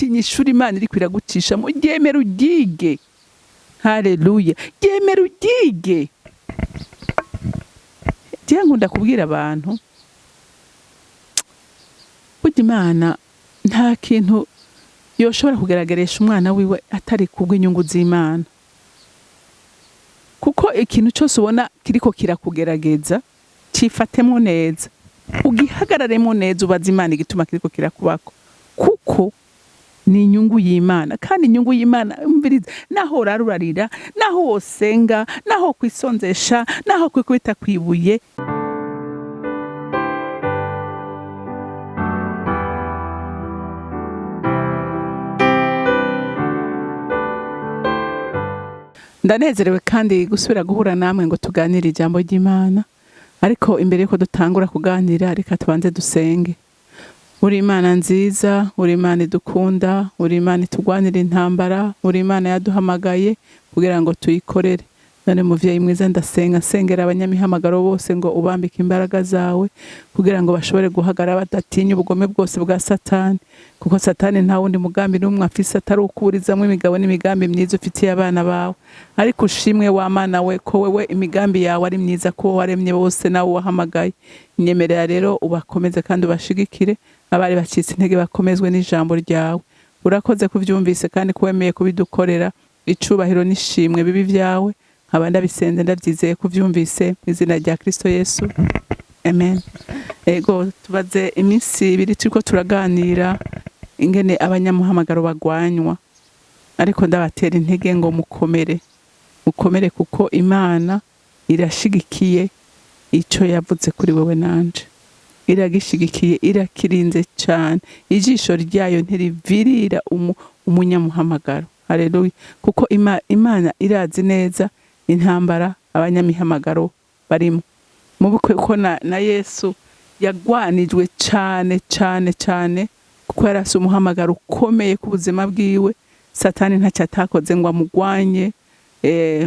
ntutinya ishuri Imana iriko iragucishamo, ryemere uryige. Haleluya, ryemere uryige. Je nkunda kubwira abantu burya Imana nta kintu yoshobora kugerageresha umwana wiwe atari kubw'inyungu z'Imana. Kuko ikintu cyose ubona kiriko kirakugerageza cifatemo neza, ugihagararemo neza, ubaza Imana igituma kiriko kirakubako, kuko ni inyungu y'Imana. Kandi inyungu y'Imana umviriza, naho urarurarira, naho wosenga, naho kwisonzesha, naho kwikubita kwibuye, ndanezerewe kandi gusubira guhura namwe ngo tuganire ijambo ry'Imana. Ariko imbere yuko dutangura kuganira, reka tubanze dusenge. Uri Imana nziza, uri Imana idukunda, uri Imana itugwanira intambara, uri Imana yaduhamagaye kugira ngo tuyikorere. None muvyeyi mwiza, ndasenga sengera abanyamihamagaro bose ngo ubambike imbaraga zawe kugira ngo bashobore guhagara badatinya ubugome bwose bwa Satani, kuko Satani nta wundi mugambi n'umwe afise atari ukuburizamwo imigabo n'imigambi myiza ufitiye abana bawe. Ariko ushimwe wa Mana we ko wewe imigambi yawe ari myiza, ko waremye bose nawe wahamagaye. Nyemerera rero ubakomeze kandi ubashigikire, abari bacitse intege bakomezwe n'ijambo ryawe. Urakoze kuvyumvise kandi kuwemeye kubidukorera. Icubahiro n'ishimwe bibi vyawe abanda bisenze ndavyizeye kuvyumvise mu izina rya Kristo Yesu, amen. Ego tubaze iminsi ibiri turiko turaganira ingene abanyamuhamagaro bagwanywa, ariko ndabatera intege ngo mukomere kuko Imana irashigikiye ico yavuze kuri wewe nanje, iragishigikiye, irakirinze cyane, ijisho ryayo ntirivirira umunyamuhamagaro. Haleluya, kuko Imana irazi neza intambara abanyamihamagaro barimo. Mubukwe ko na Yesu yagwanijwe cyane kuko yarase umuhamagaro ukomeye ku buzima bwiwe. Satani ntacyo atakoze ngo amugwanye.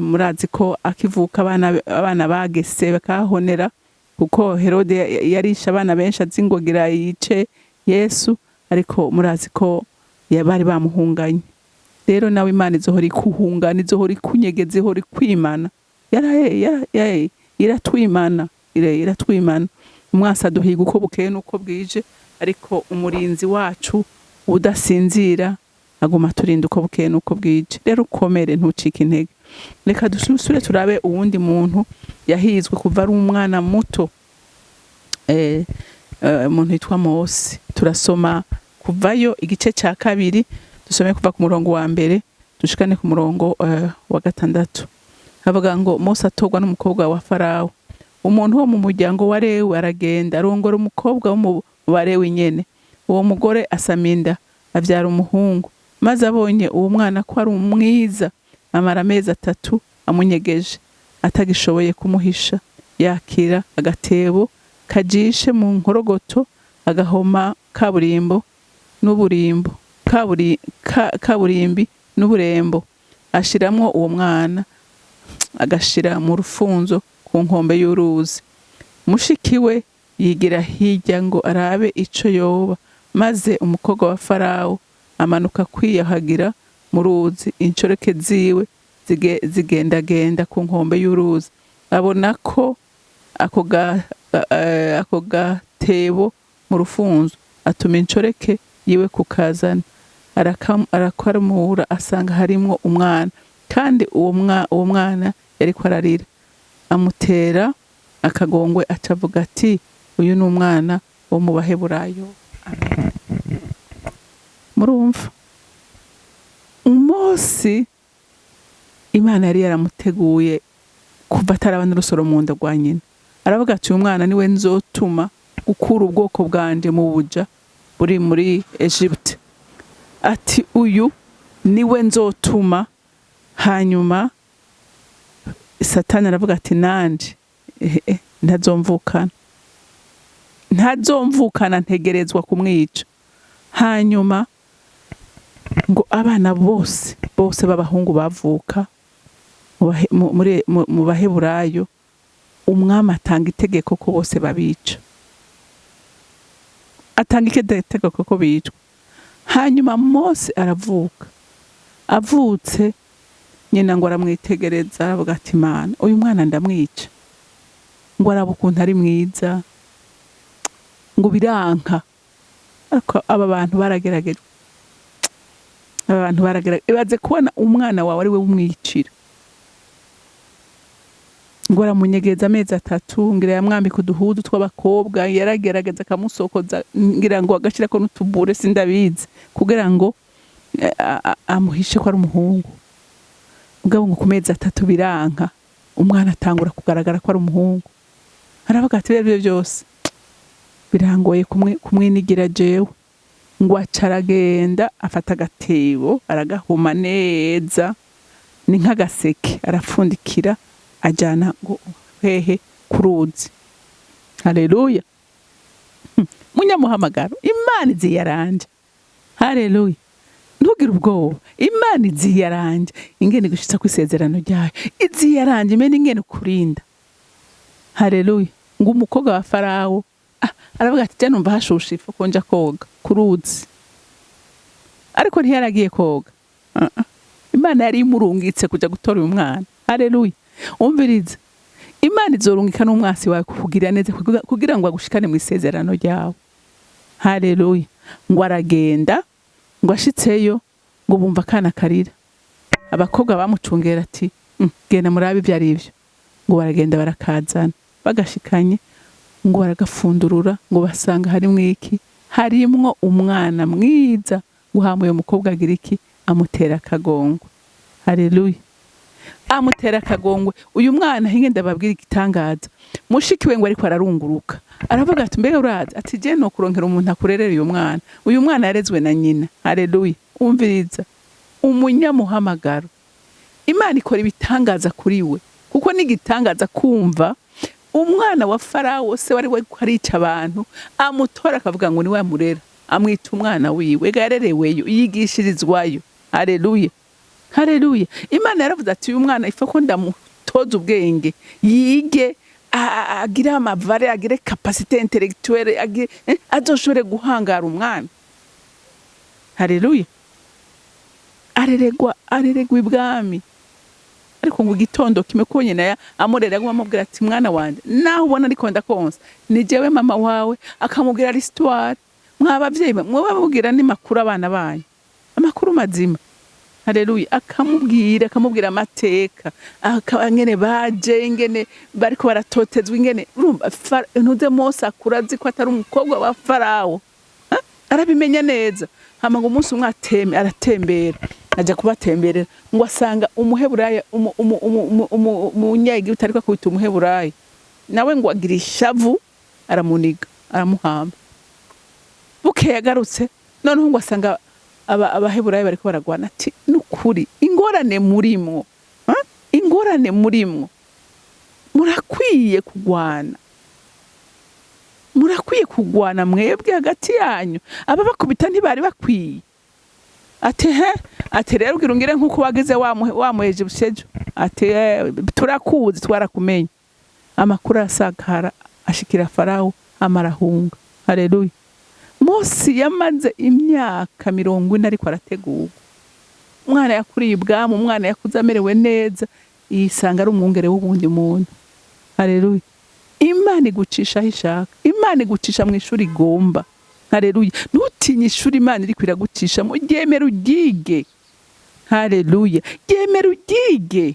Murazi ko akivuka abana bagese bakahonera, kuko Herode yarisha abana benshi azingogira yice Yesu, ariko murazi ko bari bamuhunganye. Rero nawe Imana izohora ikuhungana, izohora ikunyegeze, izohora ikwimana. Iratwimana. Umwasa duhiga uko bukeye nuko bwije, ariko umurinzi wacu udasinzira aguma turinda uko bukeye nuko bwije. Rero ukomere, ntucike intege. Reka dusubire turabe uwundi muntu yahizwe kuva ari umwana muto, umuntu yitwa Mose. Turasoma kuvayo igice cya 2, dusome kuva ku murongo wa 1 dushikane ku murongo wa 6. Havuga ngo Mose atogwa n'umukobwa wa Farawo. Umuntu wo mu muryango wa Lewi aragenda arongora umukobwa wo mu Balewi nyene. Uwo mugore asaminda avyara umuhungu, maze abonye uwo mwana ko ari umwiza, amara amezi 3 amunyegeje, atagishoboye kumuhisha. Yakira agatebo kajishe mu nkorogoto, agahoma kaburimbi n'uburembo, ashiramwo uwo mwana, agashira mu rufunzo ku nkombe y'uruzi. Mushikiwe yigira hirya ngo arabe ico yoba, maze umukobwa wa Farawo amanuka kwiyahagira mu ruzi. Inshoreke ziwe zigendagenda ku nkombe y'uruzi, abona ko ako gatebo mu rufunzo, atuma inshoreke yiwe kukazana, arakamura asanga harimwo umwana, kandi uwo mwana yariko ararira. Amutera akagongwe acavuga ati, uyu ni umwana wo mu Baheburayo. Amen. Murumva Mose Imana yari yaramuteguye kuva atarabana n'urusoro mu nda rwa nyina. Aravuga ati, uyu mwana niwe nzotuma gukura ubwoko bwanje mu buja buri muri Egypte. Ati uyu niwe nzotuma. Hanyuma Satani aravuga ati, nanje ntazomvukana ntegerezwa kumwica. Hanyuma ngo abana bose b'abahungu bavuka mu Baheburayo, umwami atanga itegeko ko bose babica. Atanga itegeko ko bicwa. hanyuma Mose aravuka, avutse nyina ngo aramwitegereza aravuga ati Imana uyu mwana ndamwica, ngo araba ukuntu ari mwiza, ngo biranka. Ariko aba bantu baragerageje, ibaze kubona umwana wawe ari we umwicira. Ngo aramunyegeza amezi 3, ngira yamwambika uduhudu tw'abakobwa, yaragerageza akamusokoza, ngira ngo agashirako n'utubure sindabizi kugira ngo amuhishe ko ari umuhungu. Mugabo ngo ku mezi 3 biranka, umwana atangura kugaragara ko ari umuhungu. Aravuga ati ibyo byose birangoye kumwinigira jewe. Ngo acaragenda afata agatebo aragahuma neza, ni nk'agaseke arapfundikira ajana ngo hehe kuruzi. Haleluya. Munyamuhamagaro, Imana izi yaranje. Haleluya. Ntugire ubwoba, Imana izi yaranje ingene gushitsa ku isezerano ryayo, izi yaranje imene ingene kurinda. Haleluya. Ngo umukobwa wa Farawo aravuga ati je numva hashushe ifu konja koga kuruzi, ariko ntiyaragiye koga. Imana yari imurungitse kuja gutora uyu mwana. Haleluya. Umviriza, Imana izorungika n'umwasi wawe kukugira neza kugira ngo agushikane mu isezerano ryawe. Haleluya. Ngo aragenda, ngo ashitseyo, ngo bumva kana karira. Abakobwa bamucungera ati genda murabe ibyo ari byo. Ngo baragenda barakazana, bagashikanye ngo baragafundurura, ngo basanga harimwo iki? Harimwo umwana mwiza. Guhamuye umukobwa agira iki? Amutera akagongo. Haleluya. Amutera akagongwe. Uyu mwana hinge ndababwira igitangaza, mushikiwe ngo ariko ararunguruka, aravuga ati mbega urazi ati je no kuronkera umuntu akurerera uyu mwana. Uyu mwana yarezwe na nyina. Haleluya. Umviriza, umunyamuhamagaro, Imana ikora ibitangaza kuri we, kuko nigitangaza kumva umwana wa Farawo se wari kwarica abantu, amutora akavuga ngo ni we amurera, amwita umwana wiwe, garereweyo, yigishirizwayo. Haleluya. Haleluya. Imana yaravuze ati uyu mwana ifa ko ndamutoza ubwenge, yige, agira amavare, agire capacité intellectuelle, azoshobore guhangara umwana. Haleluya. Areregwa ibwami. Ariko ngo gitondo kimwe ko nyina amurera amubwira ati mwana wanje naho ubona ariko ndakonsa ni jewe mama wawe, akamubwira l'histoire. Mwabavyeyi mwababwira ni makuru abana banyu, amakuru mazima. Haleluya. Akamubwira amateka, akangene baje, ingene bariko baratotezwa, ingene urumva ntuze Mose akurazi ko atari umukobwa wa Farawo. Arabimenya neza. Hama ngo umunsi umwe aratembera, aja kubatemberera, ngo asanga umuheburayo umunyagi utariko kwita umuheburayo, nawe ngo agira ishavu, aramuniga, aramuhamba. Buke yagarutse, noneho ngo asanga abaheburayo bariko baragwana. Ati nukuri ingorane murimwo, ingorane murimwo, murakwiye kugwana mwebwe hagati yanyu. Aba bakubita ntibari bakwiye. Ati rero ngirungire nkuko wagize wamuheje bushejo. Ati turakuzi, twarakumenye. Amakuru asakara ashikira Farawo, amarahunga. Haleluya. Mose yamaze imyaka 40 ariko arategurwa. Umwana yakuriye ibwami, umwana yakuze amerewe neza, yisanga ari umwungere w'ubundi muntu. Haleluya. Imana igucisha aho ishaka, Imana igucisha mu ishuri igomba. Haleluya. Ntutinye ishuri Imana iri kwiragucishamo, ryemera uryige. Haleluya. Ryemera uryige.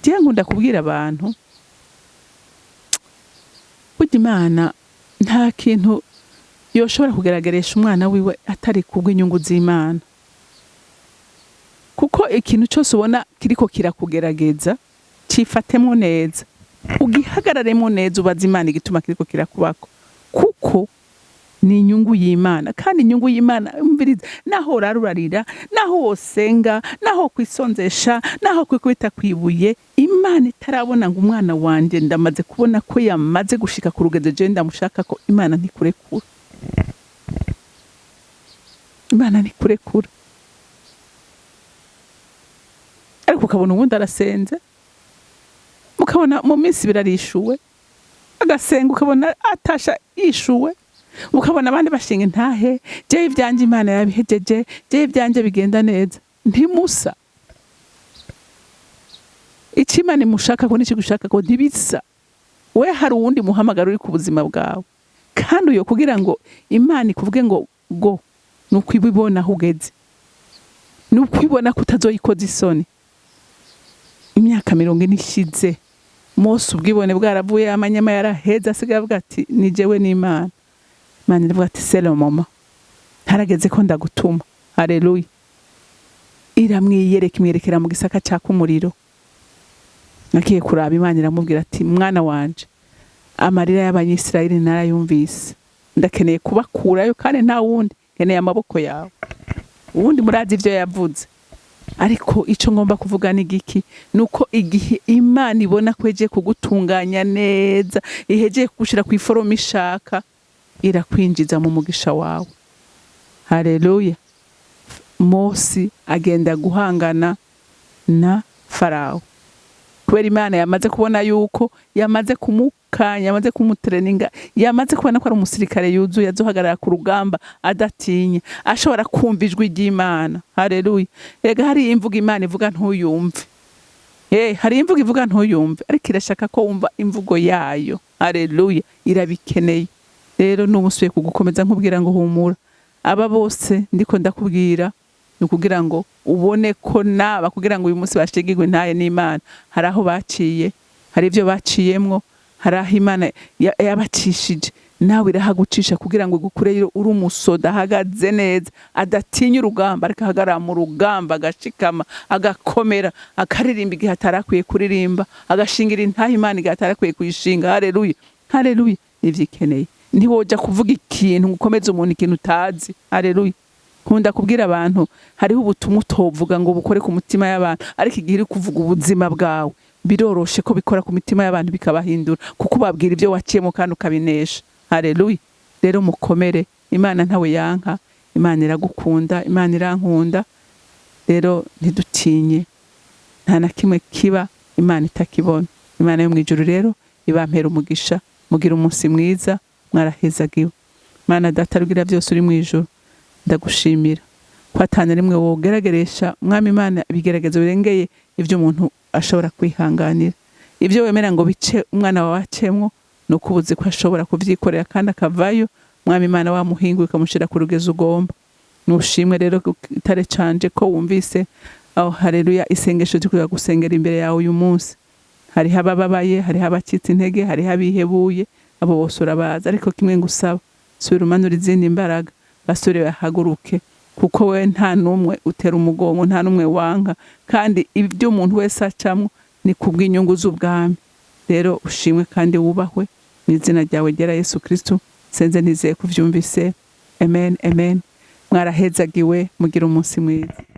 Je nkunda kubwira abantu, burya Imana nta kintu yoshobora kugaragarisha umwana wiwe atari kubw'inyungu z'Imana. Kuko ikintu cyose ubona kiriko kirakugerageza, cifatemo neza, ugihagararemo neza, ubaza Imana igituma kiriko kirakubako, kuko ni inyungu y'Imana. Kandi inyungu y'Imana, umviriza, naho rarurarira, naho wosenga, naho kwisonzesha, naho kwikubita kwibuye, Imana itarabona ngo umwana wanje ndamaze kubona ko yamaze gushika ku rugezo je ndamushaka ko, Imana ntikurekura. Imana ntikurekura. Ariko ukabona ubundi arasenze, mukabona mu minsi birarishuwe, agasenga ukabona atasha yishuwe, ukabona abandi bashinga intahe jewe ivyanje Imana yabihejeje jewe ivyanje bigenda neza ntimusa Imana imushaka ko n'iki gushaka ko ntibisa we hari uwundi muhamagaro uri ku buzima bwawe kandi uyo kugira ngo Imana ikuvuge ngo go nuko ibibona hugeze nuko ibona kutazoyikoza isoni imyaka 40 ishize Mose ubwibone bwaravuye amanyama yaraheza asigaye avuga ati ni jewe n'Imana Imana iravuga ati selo mama harageze ko ndagutuma haleluya imwerekera mu gisaka cyaka umuriro nakiye kuraba Imana iramubwira ati mwana wanje amarira y'abanyisirayeli narayumvise ndakeneye kubakurayo kandi nta wundi keneye amaboko yawe uwundi murazi ivyo yavuze ariko ico ngomba kuvuga ni giki nuko igihe Imana ibona kweje kugutunganya neza iheje kugushira ku iforoma ishaka irakwinjiza mu mugisha wawe haleluya Mose agenda guhangana na Farao kubera Imana yamaze kubona yuko yamaze kumukanya yamaze kumutreninga yamaze kubona ko ari umusirikare yuzuye azohagarara ku rugamba adatinya ashobora kumva ijwi ry'Imana haleluya ega hari imvuga Imana ivuga ntuyumve hari imvuga ivuga ntuyumve ariko irashaka ko wumva imvugo yayo haleluya irabikeneye rero n'umusuye kugukomeza nkubwira ngo humura aba bose ndiko ndakubwira nukugira ngo ubone ko naba kugira ngo uyu munsi bashigirwe ntaye n'Imana hari aho baciye hari ivyo baciyemwo hari aho Imana yabacishije nawe irahagucisha kugira ngo igukure uri umusoda ahagaze neza adatinya urugamba ariko ahagarara mu rugamba agashikama agakomera akaririmba igihe atarakwiye kuririmba agashingira intahe Imana igihe atarakwiye kuyishinga haleluya haleluya ivyikeneye ntiwoja kuvuga ikintu ukomeza umuntu ikintu utazi haleluya nkunda kubwira abantu hariho ubutumwa utovuga ngo bukore ku mutima y'abantu ariko igihe uri kuvuga ubuzima bwawe biroroshe ko bikora ku mitima y'abantu bikabahindura kuko babwira ivyo waciyemo kandi ukabinesha haleluya rero mukomere Imana ntawe yanka Imana iragukunda Imana irankunda rero ntidutinye nta na kimwe kiba Imana itakibona Imana yo mwijuru rero ibampera umugisha mugira umunsi mwiza mwarahezagiwe Mana data rugira byose uri mwijuru ndagushimira kwatana rimwe wogerageresha mwami Imana bigeragezo birengeye ivyo umuntu ashobora kwihanganira ivyo wemera ngo bice umwana wacemwo nukubuze ko ashobora kuvyikorera kandi akavayo mwami Imana wamuhinguye kamushira ku rugezo ugomba nushimwe rero itare canje ko wumvise aho haleluya isengesho ryo gusengera imbere yawe uyu munsi hari hababaye hari habacitse intege hari habihebuye abo bose urabaza ariko kimwe ngusaba subira umanura izindi imbaraga basore bahaguruke kuko we nta numwe utera umugongo nta numwe wanka kandi ibyo umuntu wese acamwe ni kubw'inyungu z'ubwami rero ushimwe kandi wubahwe mu izina ryawe ryera Yesu Kristo senze nizeye kuvyumvise amen amen mwarahezagiwe mugira umunsi mwiza